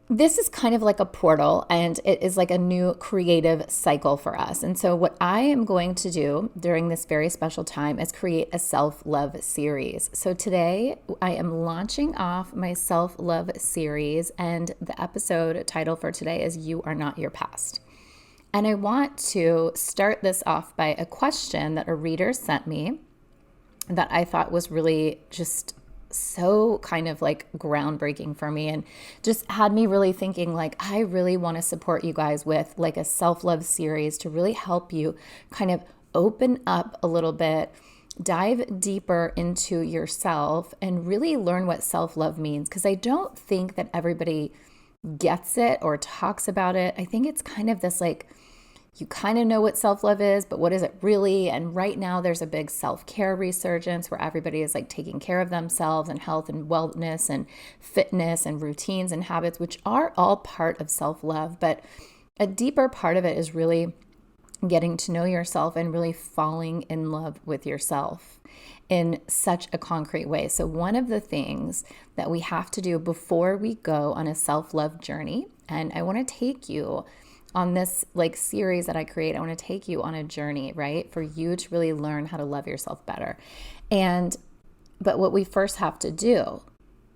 this is kind of like a portal and it is like a new creative cycle for us. And so, what I am going to do during this very special time is create a self love series. So, today I am launching off my self love series, and the episode title for today is You Are Not Your Past. And I want to start this off by a question that a reader sent me that I thought was really just so kind of like groundbreaking for me and just had me really thinking like I really want to support you guys with like a self-love series to really help you kind of open up a little bit, dive deeper into yourself and really learn what self-love means, because I don't think that everybody gets it or talks about it. I think it's kind of this like you kind of know what self-love is, but what is it really? And right now there's a big self-care resurgence where everybody is like taking care of themselves and health and wellness and fitness and routines and habits, which are all part of self-love. But a deeper part of it is really getting to know yourself and really falling in love with yourself in such a concrete way. So one of the things that we have to do before we go on a self-love journey, and I want to take you on this like series that I create, I want to take you on a journey, right? For you to really learn how to love yourself better. But what we first have to do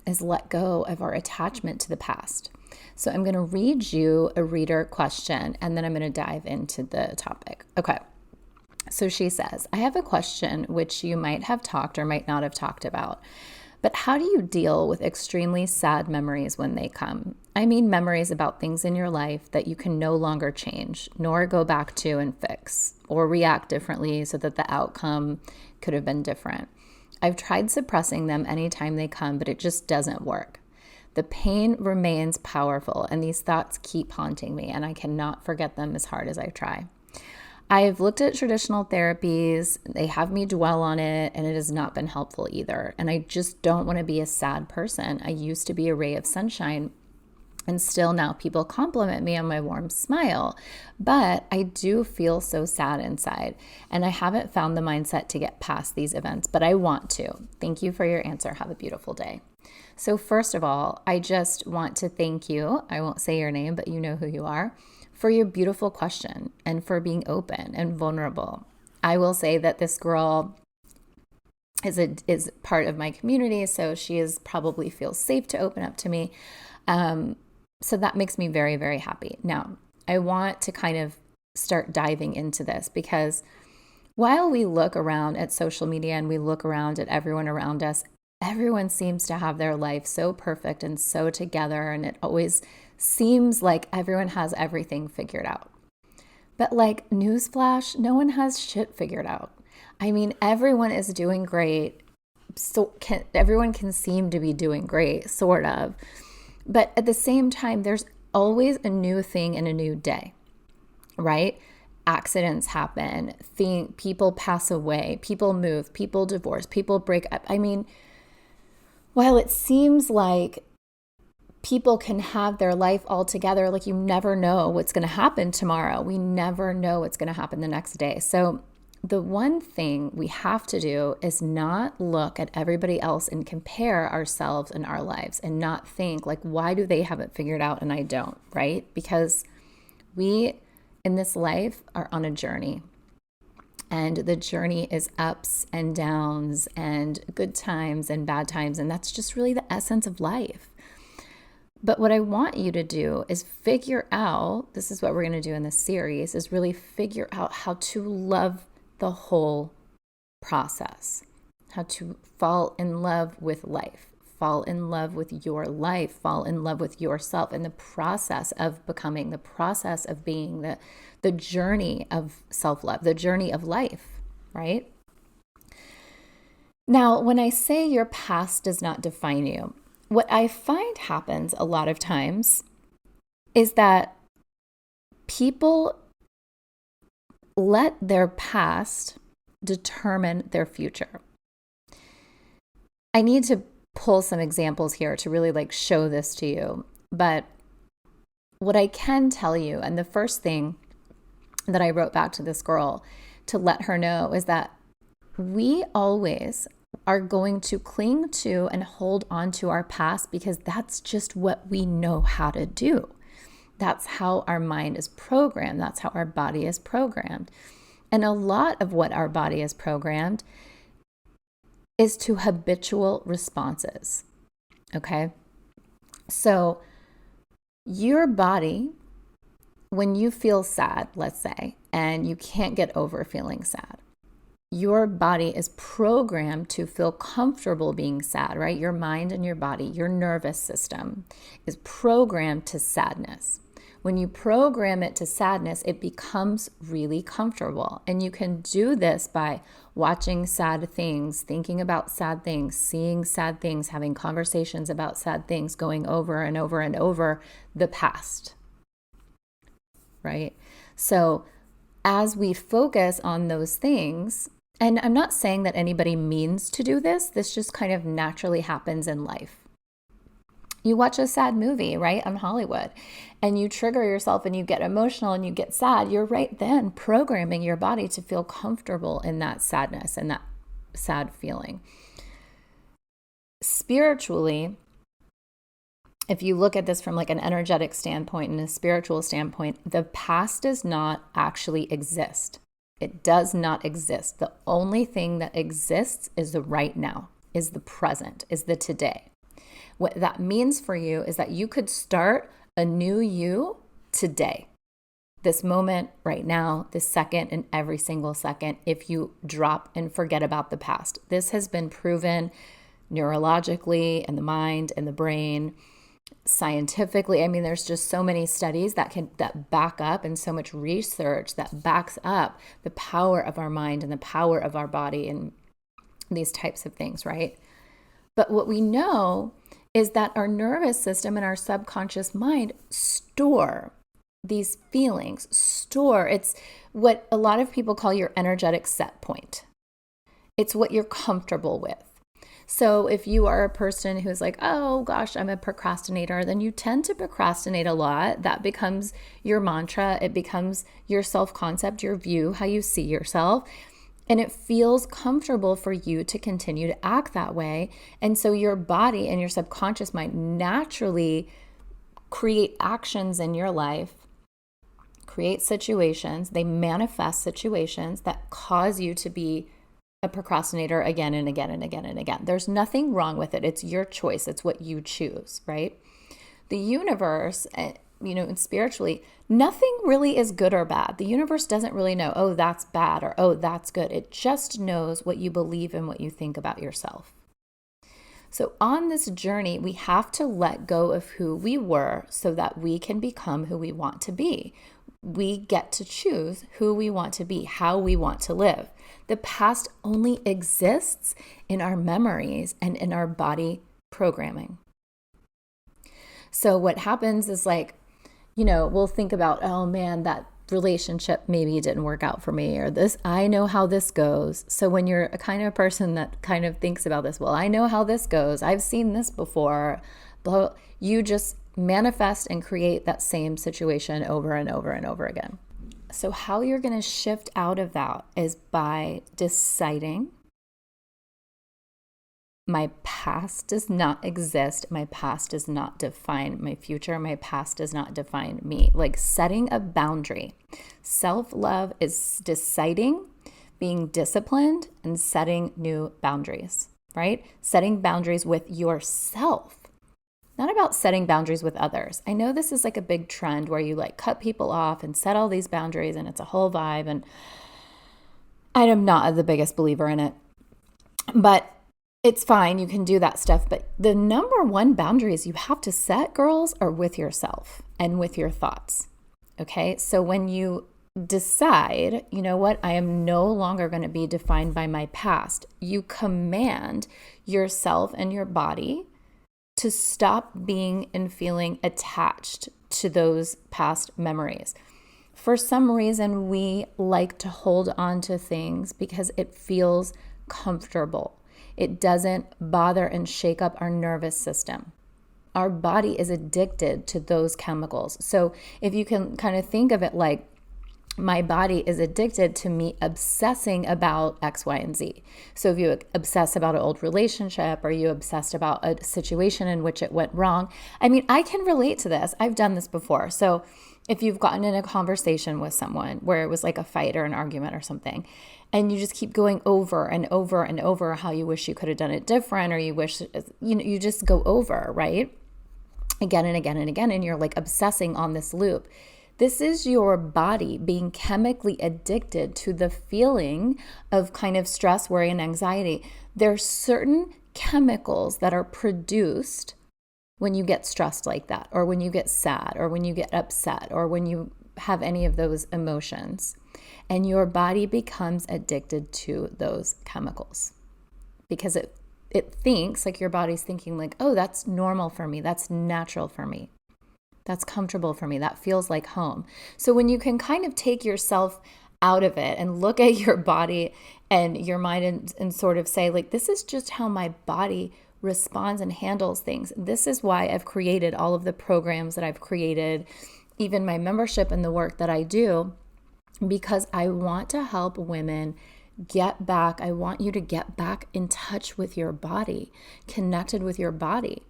is let go of our attachment to the past. So I'm going to read you a reader question and then I'm going to dive into the topic. Okay. So she says, I have a question which you might have talked or might not have talked about. But how do you deal with extremely sad memories when they come? I mean, memories about things in your life that you can no longer change, nor go back to and fix, or react differently so that the outcome could have been different. I've tried suppressing them anytime they come, but it just doesn't work. The pain remains powerful, and these thoughts keep haunting me, and I cannot forget them as hard as I try. I've looked at traditional therapies, they have me dwell on it, and it has not been helpful either. And I just don't want to be a sad person. I used to be a ray of sunshine, and still now people compliment me on my warm smile. But I do feel so sad inside, and I haven't found the mindset to get past these events, but I want to. Thank you for your answer. Have a beautiful day. So, first of all, I just want to thank you. I won't say your name, but you know who you are, for your beautiful question and for being open and vulnerable. I will say that this girl is part of my community, so she is probably feels safe to open up to me. So that makes me very, very happy. Now, I want to kind of start diving into this because while we look around at social media and we look around at everyone around us, everyone seems to have their life so perfect and so together, and it always seems like everyone has everything figured out. But like newsflash, no one has shit figured out. I mean, everyone is doing great. Everyone can seem to be doing great, sort of. But at the same time, there's always a new thing in a new day, right? Accidents happen, people pass away, people move, people divorce, people break up. I mean, while it seems like people can have their life all together, like you never know what's going to happen tomorrow. We never know what's going to happen the next day. So the one thing we have to do is not look at everybody else and compare ourselves and our lives and not think like, why do they have it figured out and I don't, right? Because we in this life are on a journey. And the journey is ups and downs and good times and bad times. And that's just really the essence of life. But what I want you to do is figure out, this is what we're going to do in this series, is really figure out how to love the whole process, how to fall in love with life, fall in love with your life, fall in love with yourself and the process of becoming, the process of being, the journey of self-love, the journey of life, right? Now, when I say your past does not define you, what I find happens a lot of times is that people let their past determine their future. I need to pull some examples here to really like show this to you. But what I can tell you, and the first thing that I wrote back to this girl to let her know is that we always are going to cling to and hold on to our past because that's just what we know how to do. That's how our mind is programmed. That's how our body is programmed. And a lot of what our body is programmed is to habitual responses. Okay? So your body, when you feel sad, let's say, and you can't get over feeling sad, your body is programmed to feel comfortable being sad, right? Your mind and your body, your nervous system is programmed to sadness. When you program it to sadness, it becomes really comfortable. And you can do this by watching sad things, thinking about sad things, seeing sad things, having conversations about sad things, going over and over and over the past, right? So as we focus on those things, and I'm not saying that anybody means to do this, this just kind of naturally happens in life. You watch a sad movie, right, on Hollywood, and you trigger yourself and you get emotional and you get sad. You're right then programming your body to feel comfortable in that sadness and that sad feeling. Spiritually, if you look at this from like an energetic standpoint and a spiritual standpoint, the past does not actually exist. It does not exist. The only thing that exists is the right now, is the present, is the today. What that means for you is that you could start a new you today, this moment, right now, this second, and every single second, if you drop and forget about the past. This has been proven neurologically in the mind and the brain, scientifically. I mean, there's just so many studies that back up, and so much research that backs up the power of our mind and the power of our body and these types of things, right? But what we know is that our nervous system and our subconscious mind store these feelings, it's what a lot of people call your energetic set point. It's what you're comfortable with. So if you are a person who's like, oh gosh, I'm a procrastinator, then you tend to procrastinate a lot. That becomes your mantra. It becomes your self-concept, your view, how you see yourself. And it feels comfortable for you to continue to act that way. And so your body and your subconscious mind naturally create actions in your life, create situations, they manifest situations that cause you to be a procrastinator again and again and again and again. There's nothing wrong with it. It's your choice. It's what you choose, right? The universe, and spiritually, nothing really is good or bad. The universe doesn't really know, oh, that's bad or oh, that's good. It just knows what you believe and what you think about yourself. So on this journey, we have to let go of who we were so that we can become who we want to be. We get to choose who we want to be, how we want to live. The past only exists in our memories and in our body programming. So what happens is we'll think about, oh man, that relationship maybe didn't work out for me, or this, I know how this goes. So when you're a kind of person that kind of thinks about this, well, I know how this goes, I've seen this before, blah, you just manifest and create that same situation over and over and over again. So how you're going to shift out of that is by deciding, my past does not exist. My past does not define my future. My past does not define me. Like setting a boundary. Self-love is deciding, being disciplined, and setting new boundaries, right? Setting boundaries with yourself. Not about setting boundaries with others. I know this is like a big trend where you cut people off and set all these boundaries and it's a whole vibe, and I am not the biggest believer in it. But it's fine, you can do that stuff, but the number one boundaries you have to set, girls, are with yourself and with your thoughts, okay? So when you decide, you know what, I am no longer going to be defined by my past, you command yourself and your body to stop being and feeling attached to those past memories. For some reason, we like to hold on to things because it feels comfortable. It doesn't bother and shake up our nervous system. Our body is addicted to those chemicals. So if you can kind of think of it like my body is addicted to me obsessing about X, Y, and Z. So if you obsess about an old relationship or you obsessed about a situation in which it went wrong, I mean, I can relate to this. I've done this before. So if you've gotten in a conversation with someone where it was like a fight or an argument or something, and you just keep going over and over and over how you wish you could have done it different, or you wish, you just go over, right? Again and again and again, and you're like obsessing on this loop. This is your body being chemically addicted to the feeling of kind of stress, worry, and anxiety. There's certain chemicals that are produced when you get stressed like that, or when you get sad, or when you get upset, or when you have any of those emotions. And your body becomes addicted to those chemicals because it thinks, like your body's thinking like, oh, that's normal for me. That's natural for me. That's comfortable for me. That feels like home. So when you can kind of take yourself out of it and look at your body and your mind and sort of say, like, this is just how my body responds and handles things. This is why I've created all of the programs that I've created, even my membership and the work that I do, because I want to help women get back. I want you to get back in touch with your body, connected with your body.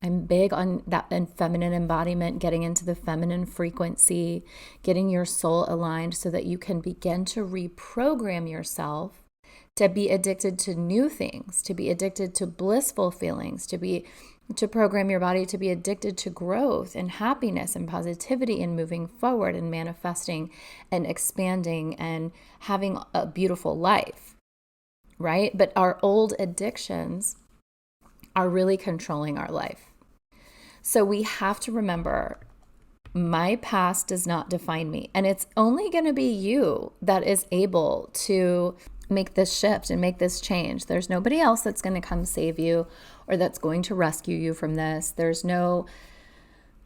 I'm big on that feminine embodiment, getting into the feminine frequency, getting your soul aligned so that you can begin to reprogram yourself to be addicted to new things, to be addicted to blissful feelings, to program your body to be addicted to growth and happiness and positivity and moving forward and manifesting and expanding and having a beautiful life, right? But our old addictions are really controlling our life. So we have to remember, my past does not define me. And it's only going to be you that is able to make this shift and make this change. There's nobody else that's going to come save you or that's going to rescue you from this. There's no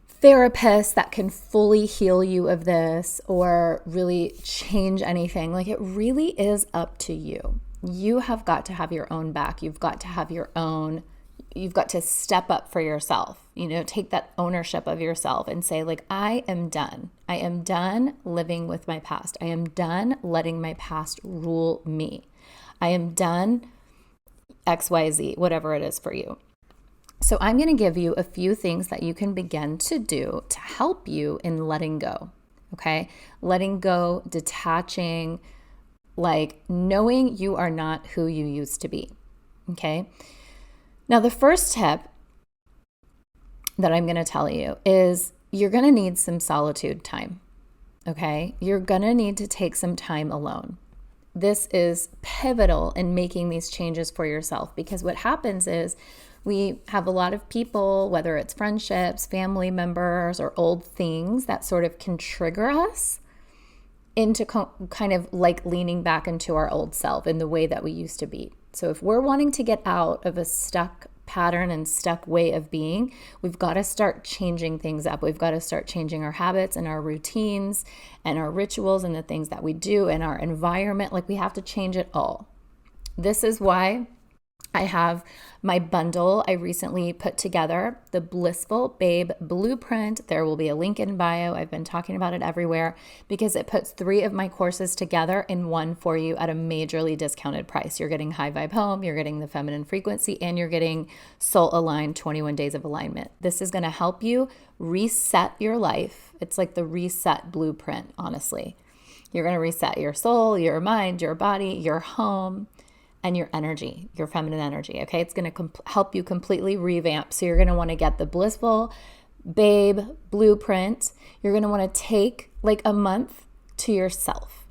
therapist that can fully heal you of this or really change anything. Like, it really is up to you. You have got to have your own back. You've got to step up for yourself, take that ownership of yourself and say, like, I am done. I am done living with my past. I am done letting my past rule me. I am done XYZ, whatever it is for you. So I'm going to give you a few things that you can begin to do to help you in letting go. Okay. Letting go, detaching, like knowing you are not who you used to be. Okay. Now, the first tip that I'm going to tell you is you're going to need some solitude time, okay? You're going to need to take some time alone. This is pivotal in making these changes for yourself, because what happens is we have a lot of people, whether it's friendships, family members, or old things that sort of can trigger us into kind of like leaning back into our old self in the way that we used to be. So if we're wanting to get out of a stuck pattern and stuck way of being, we've got to start changing things up. We've got to start changing our habits and our routines and our rituals and the things that we do and our environment. Like, we have to change it all. This is why I have my bundle I recently put together, the Blissful Babe Blueprint. There will be a link in bio. I've been talking about it everywhere because it puts 3 of my courses together in one for you at a majorly discounted price. You're getting High Vibe Home, you're getting the Feminine Frequency, and you're getting Soul Aligned 21 Days of Alignment. This is going to help you reset your life. It's like the reset blueprint, honestly. You're going to reset your soul, your mind, your body, your home, and your energy, your feminine energy, okay? It's going to help you completely revamp. So you're going to want to get the Blissful Babe Blueprint. You're going to want to take like a month to yourself.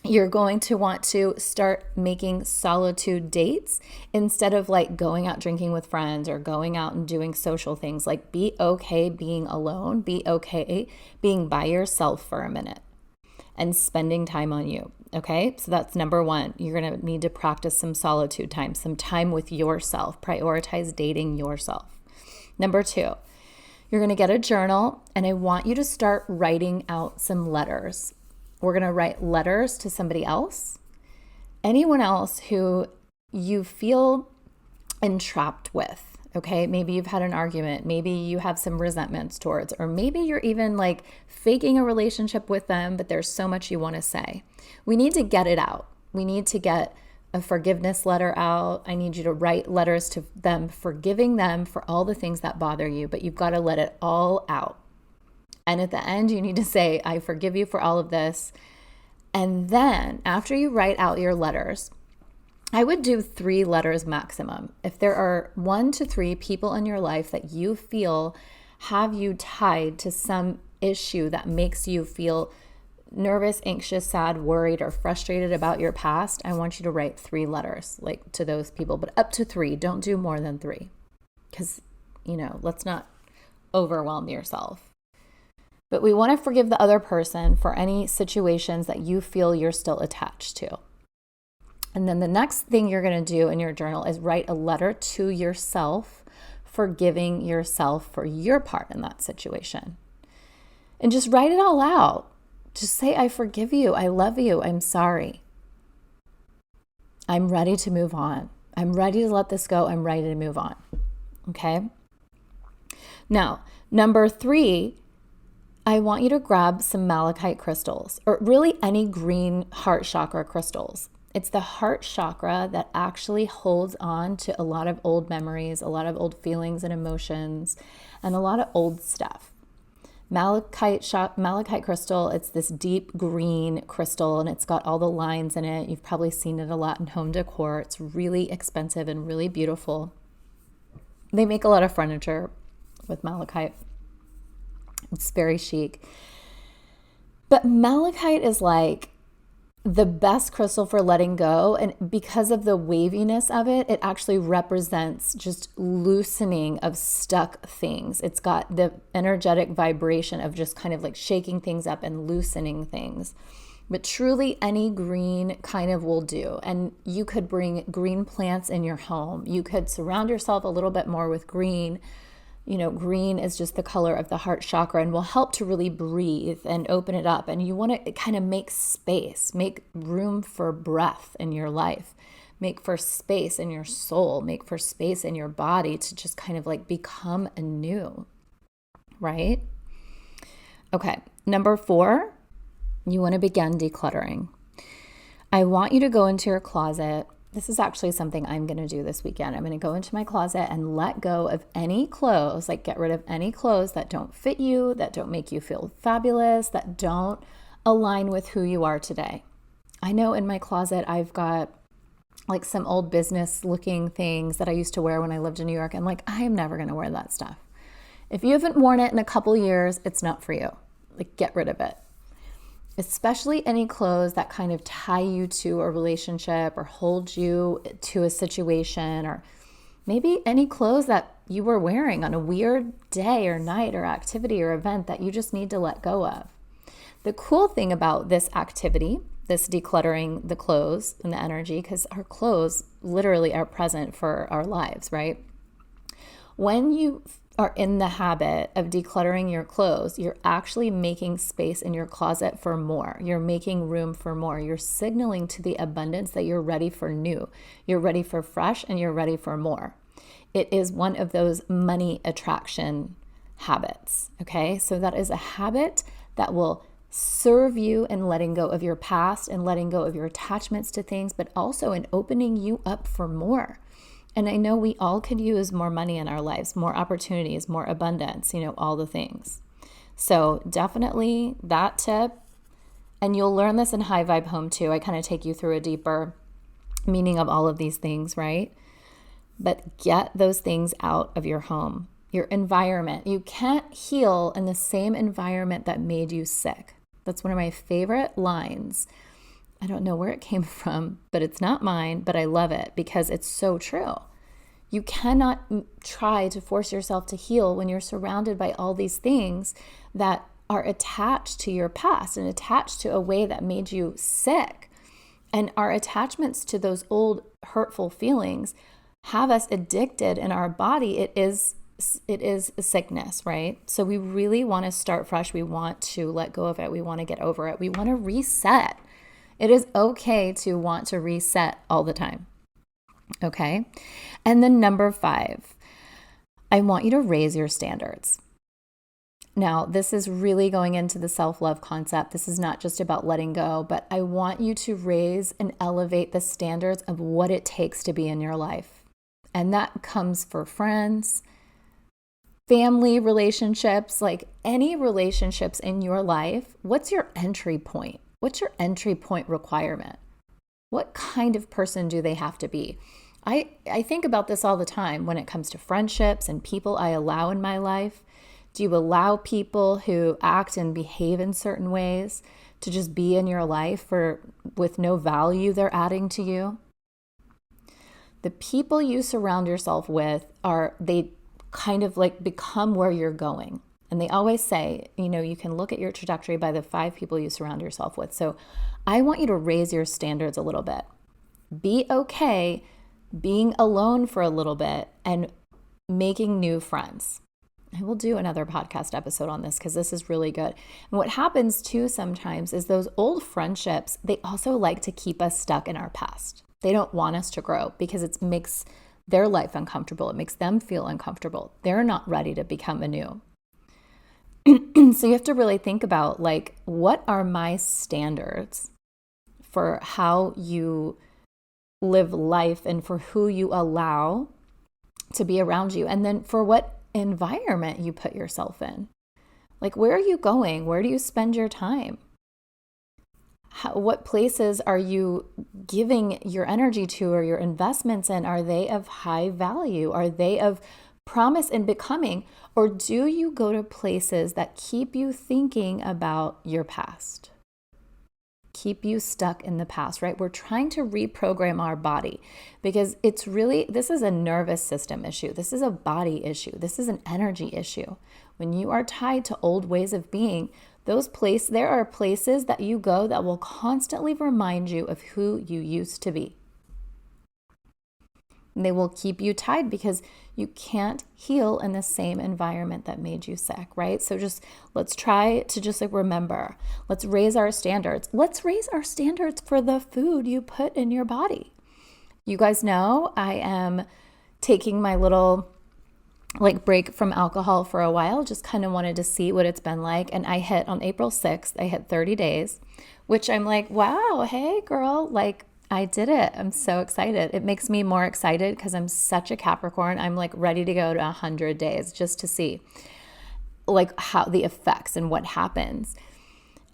You're going to want to start making solitude dates instead of like going out drinking with friends or going out and doing social things. Like, be okay being alone. Be okay being by yourself for a minute and spending time on you. Okay, so that's number 1. You're going to need to practice some solitude time, some time with yourself. Prioritize dating yourself. Number 2, you're going to get a journal, and I want you to start writing out some letters. We're going to write letters to somebody else, anyone else who you feel entrapped with, Okay, maybe you've had an argument, maybe you have some resentments towards, or maybe you're even like faking a relationship with them, but there's so much you want to say. We need to get it out. We need to get a forgiveness letter out. I need you to write letters to them, forgiving them for all the things that bother you, but you've got to let it all out. And at the end, you need to say, I forgive you for all of this. And then after you write out your letters, I would do 3 letters maximum. If there are 1 to 3 people in your life that you feel have you tied to some issue that makes you feel nervous, anxious, sad, worried, or frustrated about your past, I want you to write 3 letters like to those people, but up to 3. Don't do more than 3 because, let's not overwhelm yourself. But we want to forgive the other person for any situations that you feel you're still attached to. And then the next thing you're going to do in your journal is write a letter to yourself, forgiving yourself for your part in that situation. And just write it all out. Just say, I forgive you. I love you. I'm sorry. I'm ready to move on. I'm ready to let this go. I'm ready to move on. Okay? Now, number 3, I want you to grab some malachite crystals, or really any green heart chakra crystals. It's the heart chakra that actually holds on to a lot of old memories, a lot of old feelings and emotions, and a lot of old stuff. Malachite crystal, it's this deep green crystal, and it's got all the lines in it. You've probably seen it a lot in home decor. It's really expensive and really beautiful. They make a lot of furniture with malachite. It's very chic. But malachite is like the best crystal for letting go. And because of the waviness of it, it actually represents just loosening of stuck things. It's got the energetic vibration of just kind of like shaking things up and loosening things. But truly any green kind of will do. And you could bring green plants in your home. You could surround yourself a little bit more with green. Green is just the color of the heart chakra and will help to really breathe and open it up. And you want to kind of make space, make room for breath in your life, make for space in your soul, make for space in your body to just kind of like become anew, right? Okay, number 4, you want to begin decluttering. I want you to go into your closet. This is actually something I'm going to do this weekend. I'm going to go into my closet and let go of any clothes, like get rid of any clothes that don't fit you, that don't make you feel fabulous, that don't align with who you are today. I know in my closet, I've got like some old business looking things that I used to wear when I lived in New York. And like, I am never going to wear that stuff. If you haven't worn it in a couple years, it's not for you. Like, get rid of it. Especially any clothes that kind of tie you to a relationship or hold you to a situation, or maybe any clothes that you were wearing on a weird day or night or activity or event that you just need to let go of. The cool thing about this activity, this decluttering the clothes and the energy, because our clothes literally are present for our lives, right? When you are in the habit of decluttering your clothes, you're actually making space in your closet for more. You're making room for more. You're signaling to the abundance that you're ready for new. You're ready for fresh, and you're ready for more. It is one of those money attraction habits, okay? So that is a habit that will serve you in letting go of your past and letting go of your attachments to things, but also in opening you up for more. And I know we all could use more money in our lives, more opportunities, more abundance, all the things. So definitely that tip. And you'll learn this in High Vibe Home too. I kind of take you through a deeper meaning of all of these things, right? But get those things out of your home, your environment. You can't heal in the same environment that made you sick. That's one of my favorite lines. I don't know where it came from, but it's not mine, but I love it because it's so true. You cannot try to force yourself to heal when you're surrounded by all these things that are attached to your past and attached to a way that made you sick. And our attachments to those old hurtful feelings have us addicted in our body. It is a sickness, right? So we really want to start fresh. We want to let go of it. We want to get over it. We want to reset. It is okay to want to reset all the time. Okay. And then number 5, I want you to raise your standards. Now, this is really going into the self-love concept. This is not just about letting go, but I want you to raise and elevate the standards of what it takes to be in your life. And that comes for friends, family relationships, like any relationships in your life. What's your entry point? What's your entry point requirement? What kind of person do they have to be? I think about this all the time when it comes to friendships and people I allow in my life. Do you allow people who act and behave in certain ways to just be in your life with no value they're adding to you? The people you surround yourself with they kind of like become where you're going. And they always say, you can look at your trajectory by the 5 people you surround yourself with. So I want you to raise your standards a little bit. Be okay being alone for a little bit and making new friends. I will do another podcast episode on this because this is really good. And what happens too sometimes is those old friendships, they also like to keep us stuck in our past. They don't want us to grow because it makes their life uncomfortable. It makes them feel uncomfortable. They're not ready to become anew. So you have to really think about, like, what are my standards for how you live life and for who you allow to be around you, and then for what environment you put yourself in. Like, where are you going? Where do you spend your time? What places are you giving your energy to or your investments in? Are they of high value? Are they of promise and becoming? Or do you go to places that keep you thinking about your past? Keep you stuck in the past, right? We're trying to reprogram our body because this is a nervous system issue. This is a body issue. This is an energy issue. When you are tied to old ways of being, there are places that you go that will constantly remind you of who you used to be. And they will keep you tied because you can't heal in the same environment that made you sick, right? So let's try to remember. Let's raise our standards. Let's raise our standards for the food you put in your body. You guys know I am taking my little break from alcohol for a while, just kind of wanted to see what it's been like. And on April 6th, I hit 30 days, which I'm like, wow, hey girl, I did it. I'm so excited. It makes me more excited because I'm such a Capricorn. I'm ready to go to 100 days just to see how the effects and what happens.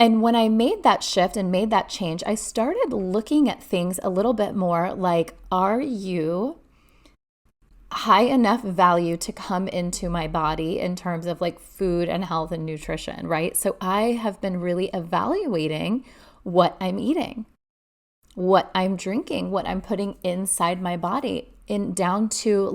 And when I made that shift and made that change, I started looking at things a little bit more like, are you high enough value to come into my body in terms of food and health and nutrition, right? So I have been really evaluating what I'm eating, what I'm drinking, what I'm putting inside my body, down to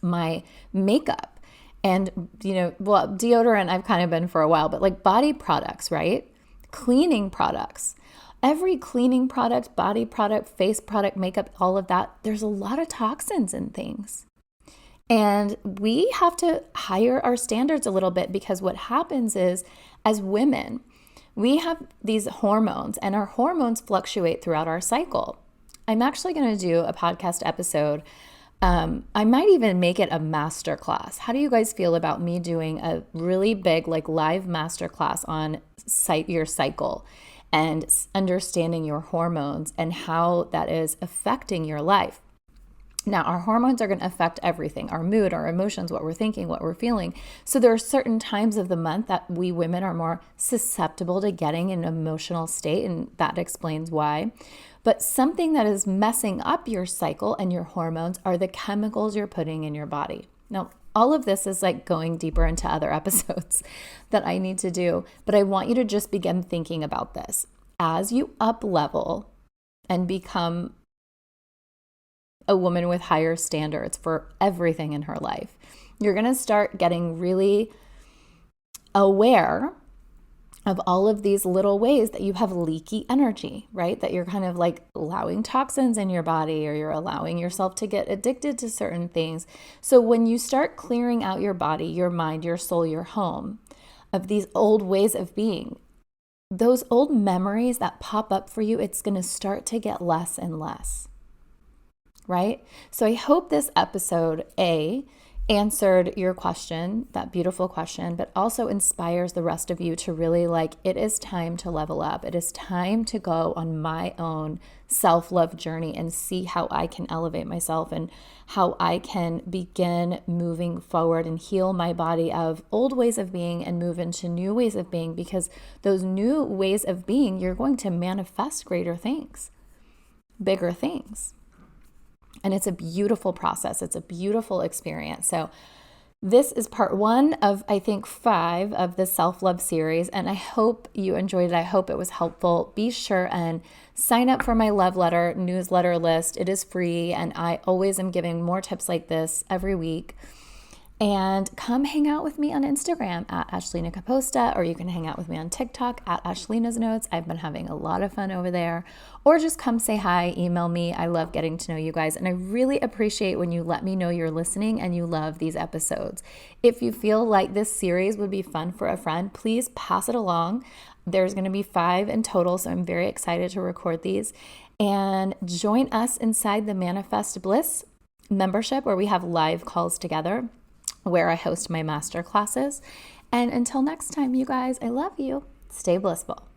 my makeup and, deodorant I've kind of been for a while, but body products, right? Cleaning products, every cleaning product, body product, face product, makeup, all of that, there's a lot of toxins in things. And we have to higher our standards a little bit because what happens is, as women, we have these hormones and our hormones fluctuate throughout our cycle. I'm actually going to do a podcast episode. I might even make it a masterclass. How do you guys feel about me doing a really big live masterclass on your cycle and understanding your hormones and how that is affecting your life? Now, our hormones are going to affect everything, our mood, our emotions, what we're thinking, what we're feeling. So there are certain times of the month that we women are more susceptible to getting in an emotional state, and that explains why. But something that is messing up your cycle and your hormones are the chemicals you're putting in your body. Now, all of this is going deeper into other episodes that I need to do, but I want you to just begin thinking about this. As you up level and become a woman with higher standards for everything in her life, you're going to start getting really aware of all of these little ways that you have leaky energy, right? That you're kind of allowing toxins in your body, or you're allowing yourself to get addicted to certain things. So when you start clearing out your body, your mind, your soul, your home of these old ways of being, those old memories that pop up for you, it's going to start to get less and less. Right? So I hope this episode, answered your question, that beautiful question, but also inspires the rest of you to really it is time to level up. It is time to go on my own self-love journey and see how I can elevate myself and how I can begin moving forward and heal my body of old ways of being and move into new ways of being, because those new ways of being, you're going to manifest greater things, bigger things. And it's a beautiful process. It's a beautiful experience. So this is part 1 of, I think, 5 of the self-love series. And I hope you enjoyed it. I hope it was helpful. Be sure and sign up for my love letter newsletter list. It is free. And I always am giving more tips like this every week. And come hang out with me on Instagram at Ashlina Caposta, or you can hang out with me on TikTok at Ashlina's Notes. I've been having a lot of fun over there. Or just come say hi, email me. I love getting to know you guys. And I really appreciate when you let me know you're listening and you love these episodes. If you feel like this series would be fun for a friend, please pass it along. There's going to be 5 in total, so I'm very excited to record these. And join us inside the Manifest Bliss membership, where we have live calls together, where I host my master classes. And until next time, you guys, I love you. Stay blissful.